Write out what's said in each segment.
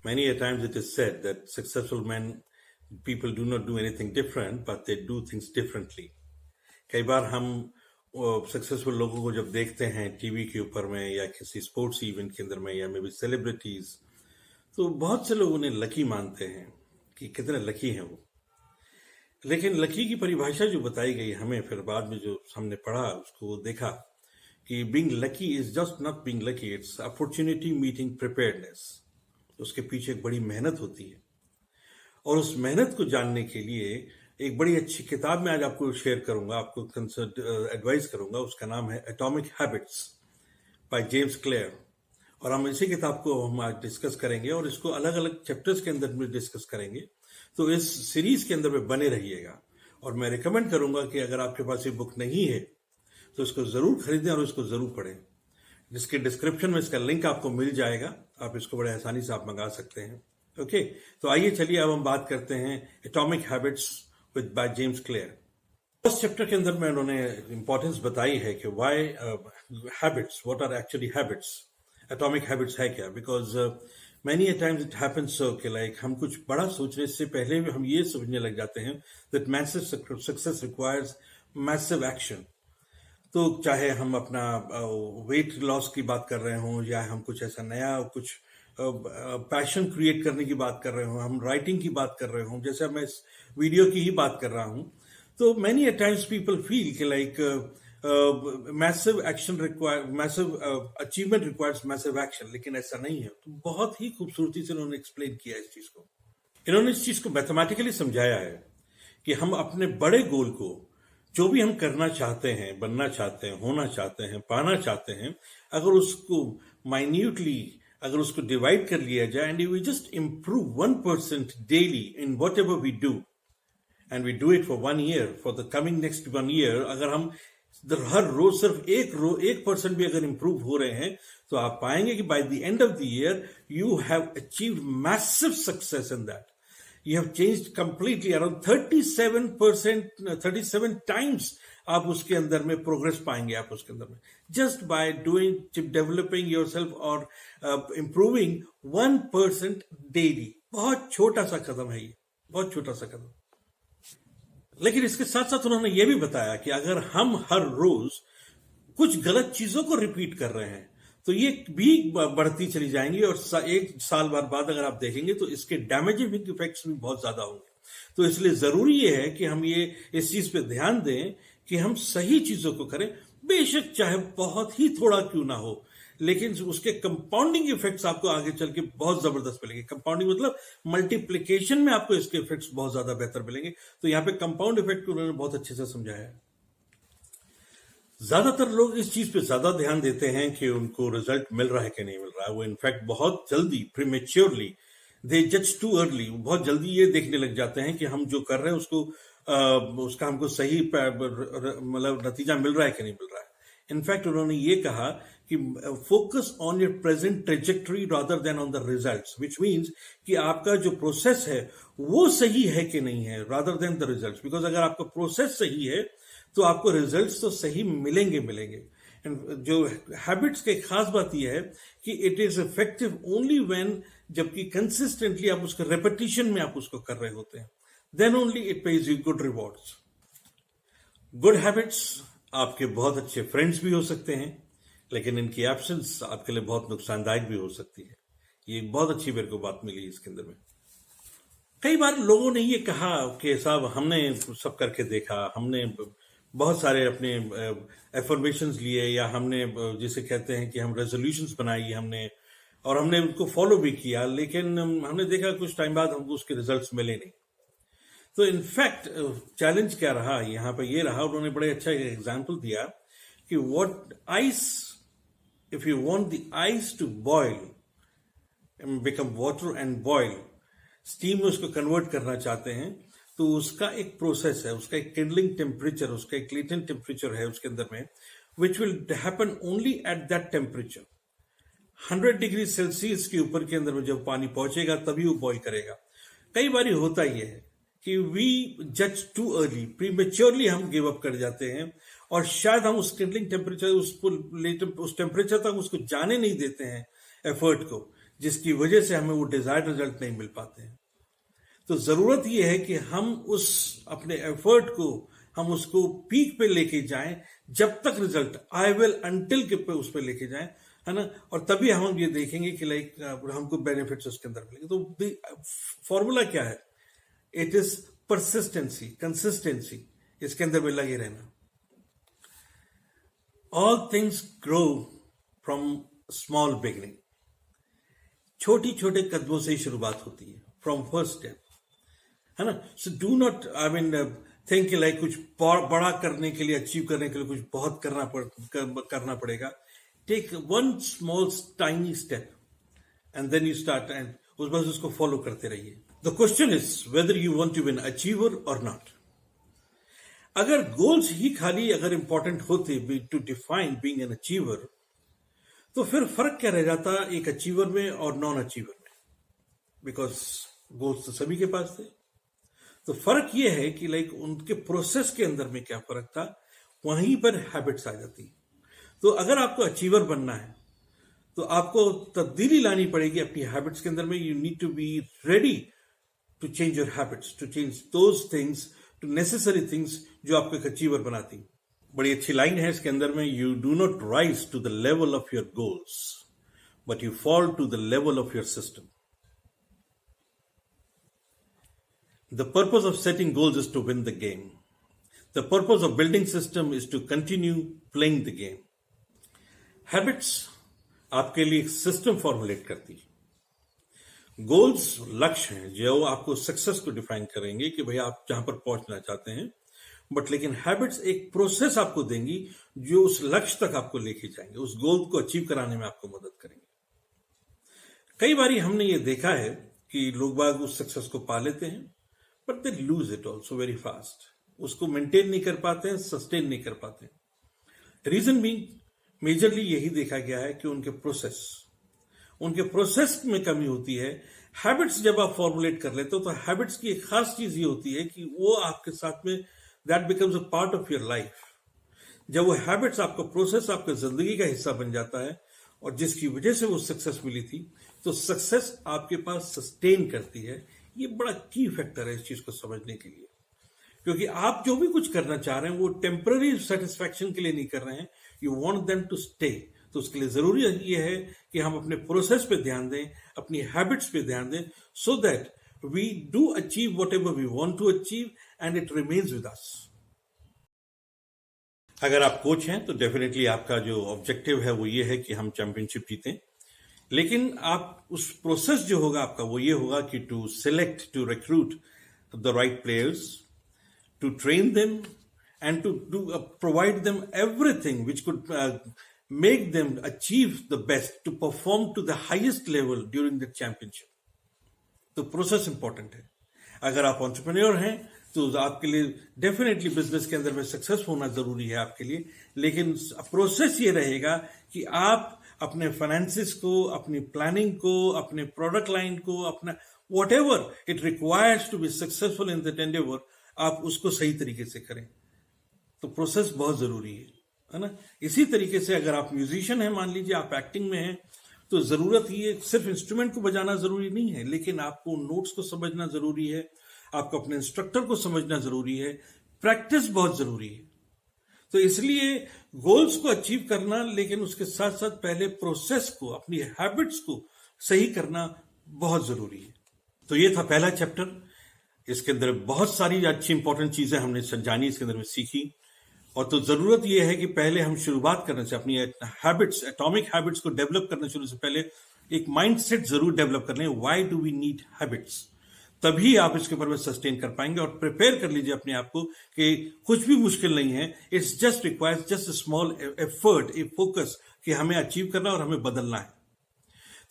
Many a times it is said that successful men, people do not do anything different, but they do things differently. कई बार हम successful लोगों को जब देखते हैं टीवी के ऊपर में या किसी स्पोर्ट्स इवेंट के अंदर में या मे बी सेलिब्रिटीज, तो बहुत से लोग उन्हें लकी मानते हैं कि कितने लकी हैं वो। लेकिन लकी की परिभाषा जो बताई गई हमें, फिर बाद में जो हमने पढ़ा उसको देखा कि being lucky is just not being lucky, it's opportunity meeting preparedness. उसके पीछे एक बड़ी मेहनत होती है, और उस मेहनत को जानने के लिए एक बड़ी अच्छी किताब मैं आज आपको शेयर करूंगा, आपको एडवाइस करूंगा। उसका नाम है atomic habits bye James clear. और हम इसी किताब को हम आज डिस्कस करेंगे और इसको अलग अलग चैप्टर्स के अंदर में डिस्कस करेंगे। तो इस सीरीज के अंदर में बने रहिएगा, और मैं रिकमेंड करूंगा कि अगर आपके पास ये बुक नहीं है तो इसको जरूर खरीदें और इसको जरूर पढ़ें। जिसके डिस्क्रिप्शन में इसका लिंक आपको मिल जाएगा, आप इसको बड़े आसानी से आप मंगा सकते हैं। ओके, तो आइए चलिए अब हम बात करते हैं atomic habits with by James Clear. First chapter के अंदर में उन्होंने इंपॉर्टेंस बताई है कि why habits, what are actually habits, atomic habits है क्या। Because many a times it happens so कि लाइक हम कुछ बड़ा सोचने से पहले भी हम ये समझने लग जाते हैं that massive success requires massive action. तो चाहे हम अपना वेट लॉस की बात कर रहे हों, या हम कुछ ऐसा नया कुछ पैशन क्रिएट करने की बात कर रहे हों, हम राइटिंग की बात कर रहे हों, जैसे मैं इस वीडियो की ही बात कर रहा हूं, तो many a times people feel कि like massive action require, massive achievement requires massive action. लेकिन ऐसा नहीं है। तो बहुत ही खूबसूरती से उन्होंने एक्सप्लेन किया इस चीज को। इन्होंने इस चीज को मैथमेटिकली समझाया है कि हम अपने बड़े गोल को, जो भी हम करना चाहते हैं, बनना चाहते हैं, होना चाहते हैं, पाना चाहते हैं, अगर उसको माइन्यूटली अगर उसको डिवाइड कर लिया जाए and we just improve 1% daily in whatever we do, and we do it for 1 year, for the coming next 1 year, अगर हम हर रोज सिर्फ 1% भी अगर इंप्रूव हो रहे हैं, तो आप पाएंगे कि by the end of the year you have achieved massive success in that. You have changed completely, around 37%, 37 times आप उसके अंदर में प्रोग्रेस पाएंगे, आप उसके अंदर में just by doing, developing yourself और इंप्रूविंग 1% डेली। बहुत छोटा सा कदम है ये, बहुत छोटा सा कदम। लेकिन इसके साथ साथ उन्होंने ये भी बताया कि अगर हम हर रोज कुछ गलत चीजों को रिपीट कर रहे हैं तो ये भी बढ़ती चली जाएंगी, और 1 साल बाद अगर आप देखेंगे तो इसके डैमेजिंग इफेक्ट्स भी बहुत ज्यादा होंगे। तो इसलिए जरूरी ये है कि हम ये इस चीज पे ध्यान दें कि हम सही चीजों को करें, बेशक चाहे बहुत ही थोड़ा क्यों ना हो, लेकिन उसके कंपाउंडिंग इफेक्ट्स आपको आगे चल के बहुत जबरदस्त मिलेंगे। कंपाउंडिंग मतलब मल्टीप्लीकेशन में आपको इसके इफेक्ट्स बहुत ज्यादा बेहतर मिलेंगे। तो यहाँ पे कंपाउंड इफेक्ट को उन्होंने बहुत अच्छे से समझाया है। ज्यादातर लोग इस चीज पे ज्यादा ध्यान देते हैं कि उनको रिजल्ट मिल रहा है कि नहीं मिल रहा है। वो इनफैक्ट बहुत जल्दी, प्रीमेच्योरली, दे जज टू अर्ली, बहुत जल्दी ये देखने लग जाते हैं कि हम जो कर रहे हैं उसको उसका हमको सही मतलब नतीजा मिल रहा है कि नहीं मिल रहा है। इनफैक्ट उन्होंने ये कहा कि focus on your present trajectory rather than on the results, which means कि आपका जो प्रोसेस है वो सही है कि नहीं है, rather than the results. Because अगर आपका प्रोसेस सही है तो आपको रिजल्ट्स तो सही मिलेंगे। जो हैबिट्स की खास बात यह है कि it is effective only when, जबकि कंसिस्टेंटली आप उसका रेपिटेशन में आप उसको कर रहे होते हैं, then only it pays you good rewards. Good habits आपके बहुत अच्छे फ्रेंड्स भी हो सकते हैं, लेकिन इनकी एब्सेंस आपके लिए बहुत नुकसानदायक भी हो सकती है। ये बहुत अच्छी मेरे को बात मिली इसके अंदर में। कई बार लोगों ने ये कहा कि साहब हमने सब करके देखा, हमने बहुत सारे अपने एफर्मेशंस लिए, या हमने जिसे कहते हैं कि हम रेजोल्यूशंस बनाई हमने, और हमने उनको फॉलो भी किया, लेकिन हमने देखा कुछ टाइम बाद हमको उसके रिजल्ट्स मिले नहीं। तो इनफैक्ट चैलेंज क्या रहा यहाँ पे, ये रहा, उन्होंने बड़े अच्छा एग्जाम्पल दिया कि what ice, if you want the ice to boil become water and boil, steam में उसको कन्वर्ट करना चाहते हैं, तो उसका एक प्रोसेस है, उसका एक किंडलिंग टेम्परेचर, उसका एक लेटेंट टेम्परेचर है उसके अंदर में, which will happen only at that temperature. 100 degree Celsius के ऊपर के अंदर में जब पानी पहुंचेगा तभी वो बॉयल करेगा। कई बार होता ही है कि वी जज टू अर्ली, प्रीमेच्योरली हम गिव अप कर जाते हैं, और शायद हम उस किंडलिंग टेम्परेचर, उस टेम्परेचर तक उसको जाने नहीं देते हैं एफर्ट को, जिसकी वजह से हमें वो डिजायर्ड रिजल्ट नहीं मिल पाते हैं। तो जरूरत यह है कि हम उस अपने एफर्ट को हम उसको पीक पे लेके जाएं, जब तक रिजल्ट आई विल अंटिल के पे उस पे लेके जाएं, है ना। और तभी हम ये देखेंगे कि लाइक हमको बेनिफिट्स उसके अंदर मिलेंगे। तो फॉर्मूला क्या है? इट इज परसिस्टेंसी, कंसिस्टेंसी, इसके अंदर में लगे रहना। All things grow from small beginning. छोटी छोटे कदमों से ही शुरुआत होती है, फ्रॉम फर्स्ट स्टेप, है ना। So do not think like कुछ बड़ा करने के लिए, अचीव करने के लिए कुछ बहुत करना पड़ेगा। Take one small tiny step and then you start, and बस उसको फॉलो करते रहिए। The question is whether you want to be an achiever और नॉट। अगर गोल्स ही खाली अगर इंपॉर्टेंट होते to define being an achiever, तो फिर फर्क क्या रह जाता एक अचीवर में और नॉन अचीवर में? बिकॉज गोल्स तो सभी के पास थे। तो फर्क यह है कि लाइक उनके प्रोसेस के अंदर में क्या फर्क था, वहीं पर हैबिट्स आ जाती। तो अगर आपको अचीवर बनना है तो आपको तब्दीली लानी पड़ेगी अपनी हैबिट्स के अंदर में। You need to be ready to change your habits, to change those things, to necessary things जो आपको एक अचीवर बनाती। बड़ी अच्छी लाइन है इसके अंदर में, you do not rise to the level of your goals but you fall to the level of your system. The purpose of setting goals is to win the game. The purpose of building system is to continue playing the game. Habits आपके लिए एक system formulate करती है। Goals लक्ष्य हैं जो आपको success को डिफाइन करेंगे कि भाई आप जहां पर पहुंचना चाहते हैं, बट लेकिन हैबिट्स एक प्रोसेस आपको देंगी जो उस लक्ष्य तक आपको लेके जाएंगे, उस गोल को अचीव कराने में आपको मदद करेंगे। कई बार हमने ये देखा है कि लोग बाग उस सक्सेस को पा लेते हैं but they lose it also very fast. उसको मेंटेन नहीं कर पाते हैं, सस्टेन नहीं कर पाते हैं। रीजन बीइंग मेजरली यही देखा गया है कि उनके प्रोसेस में कमी होती है। हैबिट्स जब आप फॉर्मुलेट कर लेते हो तो हैबिट्स की एक खास चीज ये होती है कि वो आपके साथ में that becomes a part of your life. जब वो हैबिट्स आपका प्रोसेस आपके जिंदगी का हिस्सा बन जाता है और जिसकी वजह से वो सक्सेस मिली थी, तो सक्सेस आपके पास सस्टेन करती है। ये बड़ा की फैक्टर है इस चीज को समझने के लिए, क्योंकि आप जो भी कुछ करना चाह रहे हैं वो टेम्पररी सेटिस्फैक्शन के लिए नहीं कर रहे हैं, you want them to stay. तो उसके लिए जरूरी ये है कि हम अपने प्रोसेस पे ध्यान दें, अपनी हैबिट्स पे ध्यान दें, so that we do achieve whatever we want to achieve and it remains with us. अगर आप कोच हैं तो डेफिनेटली आपका जो ऑब्जेक्टिव है वो ये है कि हम चैंपियनशिप जीतें, लेकिन आप उस प्रोसेस जो होगा आपका वो ये होगा कि to select, to recruit the right players, to train them and to provide them everything which could make them achieve the best, to perform to the highest level during the championship. तो process important है। अगर आप entrepreneur हैं तो आपके लिए definitely business के अंदर में सक्सेस होना जरूरी है आपके लिए, लेकिन प्रोसेस ये रहेगा कि आप अपने फाइनेंसिस को, अपनी प्लानिंग को, अपने प्रोडक्ट लाइन को, अपना whatever it requires to be successful in that endeavour, आप उसको सही तरीके से करें। तो प्रोसेस बहुत जरूरी है ना। इसी तरीके से अगर आप म्यूजिशियन हैं, मान लीजिए आप एक्टिंग में हैं, तो जरूरत ये सिर्फ इंस्ट्रूमेंट को बजाना जरूरी नहीं है, लेकिन आपको नोट्स को समझना जरूरी है, आपको अपने इंस्ट्रक्टर को समझना जरूरी है, प्रैक्टिस बहुत जरूरी है। तो इसलिए गोल्स को अचीव करना, लेकिन उसके साथ साथ पहले प्रोसेस को, अपनी हैबिट्स को सही करना बहुत जरूरी है। तो ये था पहला चैप्टर। इसके अंदर बहुत सारी अच्छी इंपॉर्टेंट चीजें हमने जानी, इसके अंदर में सीखी। और तो जरूरत यह है कि पहले हम शुरुआत करने से अपनी हैबिट्स, एटॉमिक हैबिट्स को डेवलप करने शुरू से पहले एक माइंडसेट जरूर डेवलप कर लें। Why do we need habits? तभी आप इसके ऊपर में सस्टेन कर पाएंगे। और प्रिपेयर कर लीजिए अपने आप को कि कुछ भी मुश्किल नहीं है, it's just requires just small effort, A focus कि हमें अचीव करना और हमें बदलना है।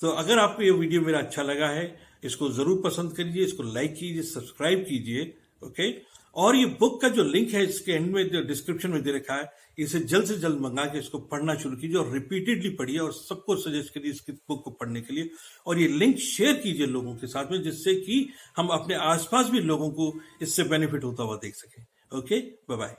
तो अगर आपको ये वीडियो मेरा अच्छा लगा है, इसको जरूर पसंद करिए, इसको लाइक कीजिए, सब्सक्राइब कीजिए, ओके। और ये बुक का जो लिंक है इसके एंड में जो डिस्क्रिप्शन में दे रखा है, इसे जल्द से जल्द मंगा के इसको पढ़ना शुरू कीजिए और रिपीटेडली पढ़िए और सबको सजेस्ट करिए इस बुक को पढ़ने के लिए। और ये लिंक शेयर कीजिए लोगों के साथ में, जिससे कि हम अपने आसपास भी लोगों को इससे बेनिफिट होता हुआ देख सकें। Okay, bye bye.